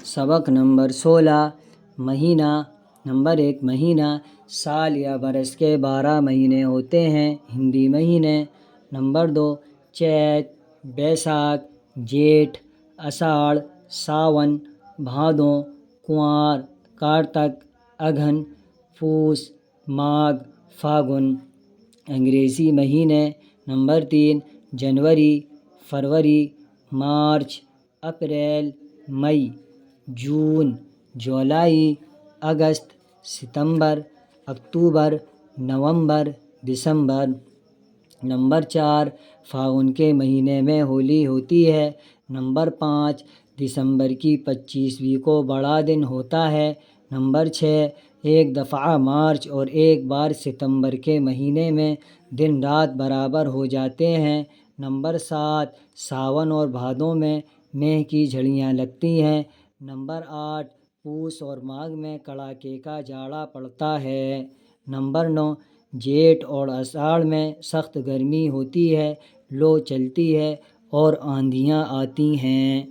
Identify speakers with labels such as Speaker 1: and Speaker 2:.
Speaker 1: سبق نمبر 16 مہینہ۔ نمبر 1 مہینہ سال یا برس کے 12 مہینے ہوتے ہیں، ہندی مہینے۔ نمبر 2 چیت، بیساکھ، جیٹھ، اساڑھ، ساون، بھادوں، کنوار، کارتک، اگہن، پوس، ماگھ، پھاگن۔ انگریزی مہینے۔ نمبر 3 جنوری، فروری، مارچ، اپریل، مئی، جون، جولائی، اگست، ستمبر، اکتوبر، نومبر، دسمبر۔ نمبر 4 پھاگن کے مہینے میں ہولی ہوتی ہے۔ نمبر 5 دسمبر کی 25ویں کو بڑا دن ہوتا ہے۔ نمبر 6 ایک دفعہ مارچ اور ایک بار ستمبر کے مہینے میں دن رات برابر ہو جاتے ہیں۔ نمبر 7 ساون اور بھادوں میں مے کی جھڑیاں لگتی ہیں۔ نمبر 8 پوس اور ماگھ میں کڑاکے کا جاڑا پڑتا ہے۔ نمبر 9 جیٹھ اور اساڑھ میں سخت گرمی ہوتی ہے، لو چلتی ہے اور آندھیاں آتی ہیں۔